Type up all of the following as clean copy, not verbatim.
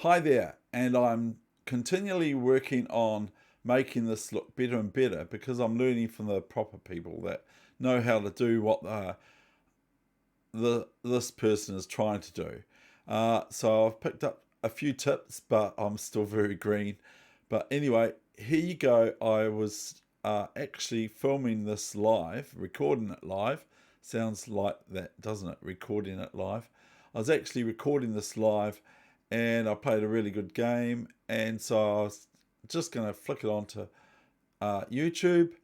Hi there, and I'm continually working on making this look better and better because I'm learning from the proper people that know how to do what this person is trying to do. So I've picked up a few tips, but I'm still very green. But anyway, here you go. I was actually filming this live, recording it live. Sounds like that, doesn't it? Recording it live. I was actually recording this live and I played a really good game. And so I was just going to flick it onto YouTube.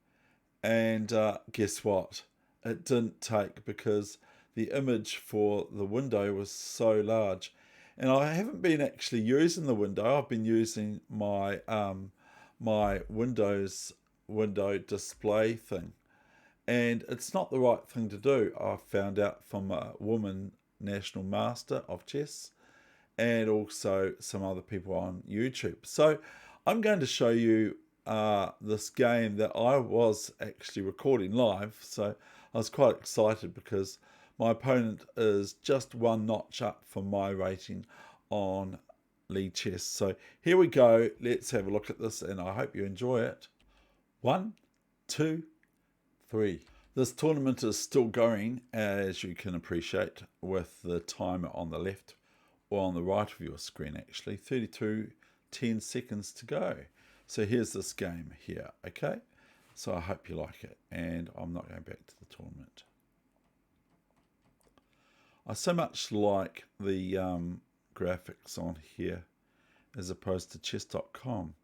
And guess what? It didn't take because the image for the window was so large. And I haven't been actually using the window. I've been using my Windows window display thing. And it's not the right thing to do. I found out from a woman national master of chess and also some other people on YouTube. So I'm going to show you this game that I was actually recording live. So I was quite excited because my opponent is just one notch up from my rating on Lichess. So here we go. Let's have a look at this and I hope you enjoy it. 1, 2, 3. This tournament is still going, as you can appreciate, with the timer on the left or on the right of your screen actually. 10 seconds to go. So here's this game here, okay? So I hope you like it, and I'm not going back to the tournament. I so much like the graphics on here as opposed to chess.com,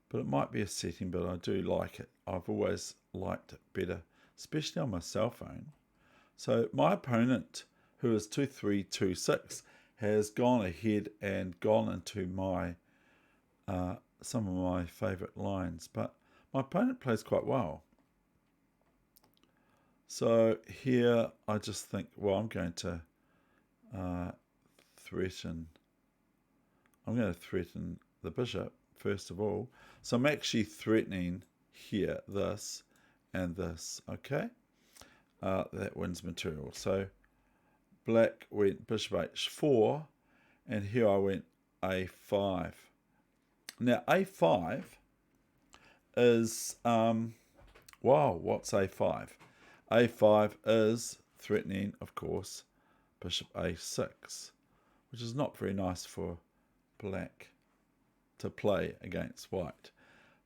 but it might be a setting, but I do like it. I've always liked it better, especially on my cell phone. So my opponent, who is 2326, has gone ahead and gone into my some of my favourite lines, but my opponent plays quite well. So here I just think, well, I'm going to threaten the bishop first of all. So I'm actually threatening here this and this, okay? That wins material. So black went bishop h4, and here I went a5. Now a5 is, wow, what's a5? a5 is threatening, of course, bishop a6, which is not very nice for black to play against white.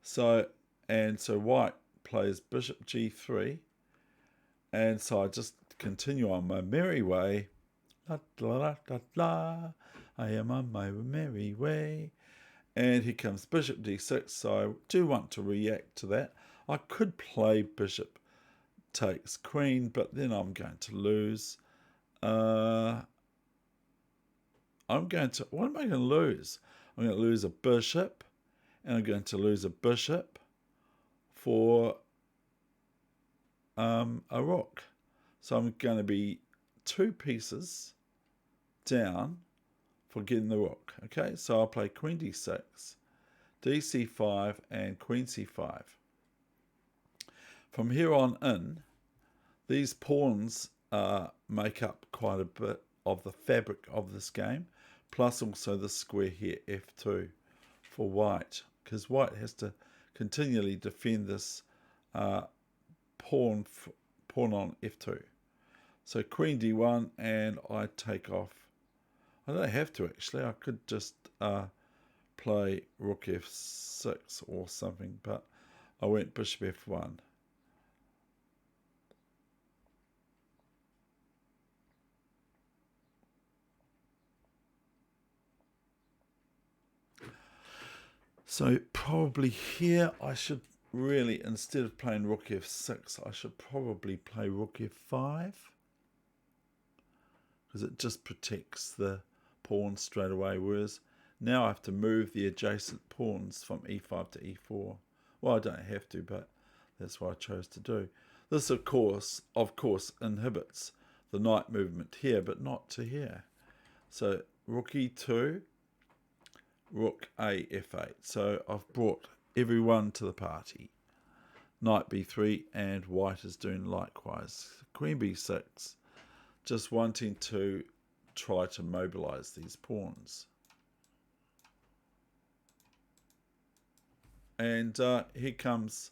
So white plays bishop g3, and so I just continue on my merry way. La, la, la, la, la. I am on my merry way. And here comes bishop d6, so I do want to react to that. I could play bishop takes queen, but then I'm going to lose. What am I going to lose? I'm going to lose a bishop, and I'm going to lose a bishop for a rook. So I'm going to be 2 pieces down for getting the rook. Okay, so I'll play queen d6, dc5, and queen c5. From here on in, these pawns make up quite a bit of the fabric of this game, plus also the square here, f2, for white, because white has to continually defend this pawn on f2. So queen d1, and I take off. I don't have to actually. I could just play rook f6 or something, but I went bishop f1. So probably here I should really, instead of playing rook f6, I should probably play rook f5, because it just protects the pawn straight away, whereas now I have to move the adjacent pawns from e5 to e4. Well, I don't have to, but that's what I chose to do. This, of course, inhibits the knight movement here, but not to here. So rook e2, rook a f8. So I've brought everyone to the party. Knight b3, and white is doing likewise. Queen b6, just wanting to try to mobilize these pawns. And here comes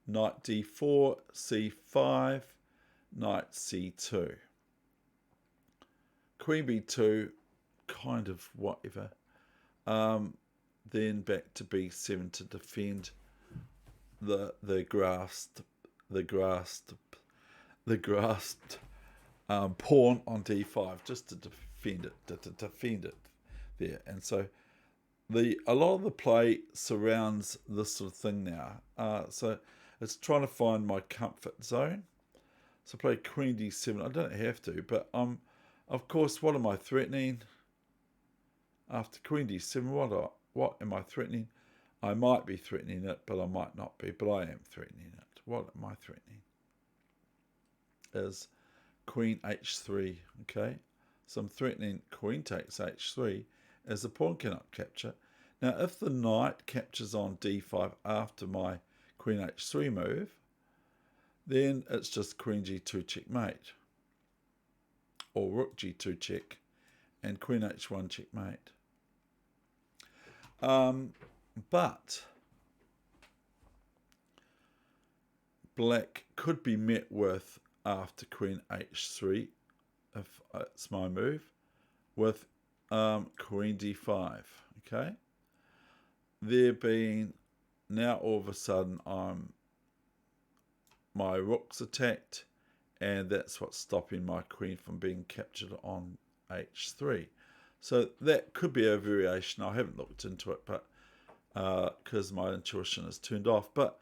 knight d4, c5, knight c2. Queen b2, kind of whatever. Then back to b7 to defend the grasped pawn on d5, just to defend it, there. And so a lot of the play surrounds this sort of thing now. So it's trying to find my comfort zone. So play queen d7. I don't have to, but of course, what am I threatening? After queen d7, what am I threatening? I might be threatening it, but I might not be. But I am threatening it. What am I threatening? Is queen h3. Okay, so I'm threatening queen takes h3 as the pawn cannot capture. Now, if the knight captures on d5 after my queen h3 move, then it's just queen g2 checkmate, or rook g2 check, and queen h1 checkmate. But black could be met with, after queen h3, if it's my move, with queen d5. Okay, there being, now all of a sudden my rook's attacked, and that's what's stopping my queen from being captured on h3. So that could be a variation. I haven't looked into it, but because my intuition is turned off, but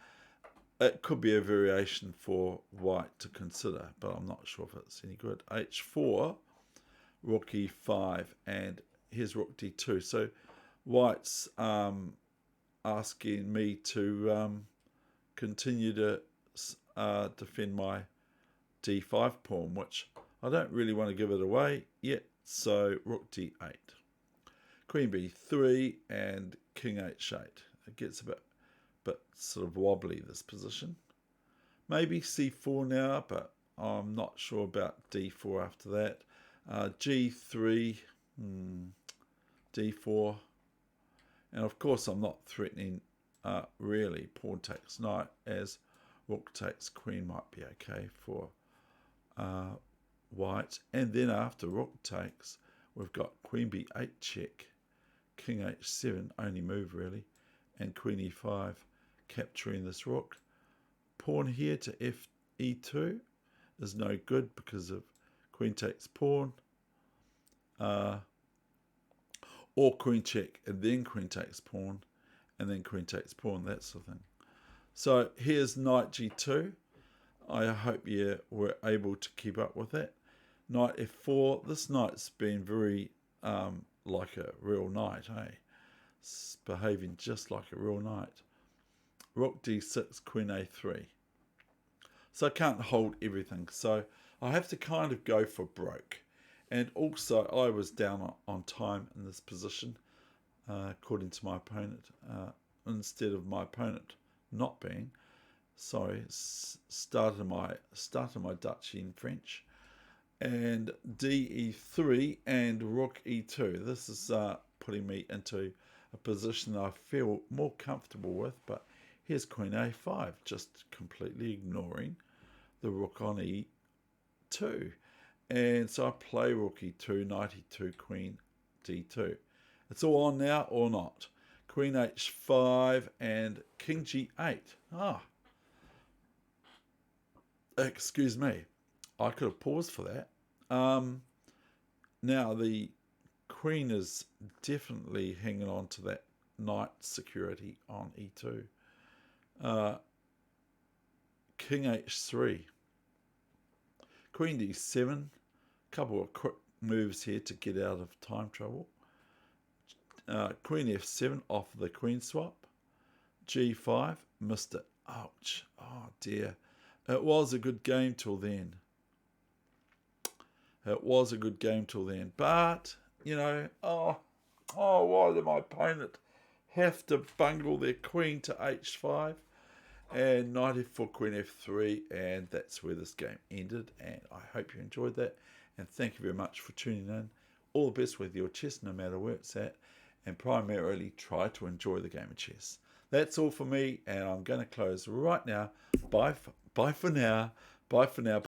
it could be a variation for white to consider, but I'm not sure if it's any good. h4, rook e5, and here's rook d2. So white's asking me to continue to defend my d5 pawn, which I don't really want to give it away yet. So rook d8, queen b3, and king h8. It gets a bit sort of wobbly, this position. Maybe c4 now, but I'm not sure about d4 after that. g3, d4, and of course I'm not threatening really pawn takes knight, as rook takes queen might be okay for white. And then after rook takes, we've got queen b8 check, king h7, only move really, and queen e5, capturing this rook. Pawn here to fe2 is no good because of queen takes pawn, or queen check and then queen takes pawn, and then queen takes pawn, that sort of thing. So here's knight g2. I hope you were able to keep up with that. Knight f4. This knight's been very like a real knight, eh? It's behaving just like a real knight. Rook d6, queen a3. So I can't hold everything. So I have to kind of go for broke. And also I was down on time in this position, according to my opponent, instead of my opponent not being. Sorry, started my Dutch in French. And de3 and rook e2. This is putting me into a position that I feel more comfortable with, but here's queen a5, just completely ignoring the rook on e2. And so I play rook e2, knight e2, queen d2. It's all on now or not. Queen h5 and king g8. Excuse me. I could have paused for that. Now the queen is definitely hanging on to that knight security on e2. King h3. Queen d7. Couple of quick moves here to get out of time trouble. Queen f7 off the queen swap. g5. Missed it. Ouch. Oh dear. It was a good game till then. But, you know, why did my opponent have to bungle their queen to h5? And knight f4, queen f3, and that's where this game ended. And I hope you enjoyed that. And thank you very much for tuning in. All the best with your chess, no matter where it's at. And primarily, try to enjoy the game of chess. That's all for me, and I'm going to close right now. Bye for now. Bye for now.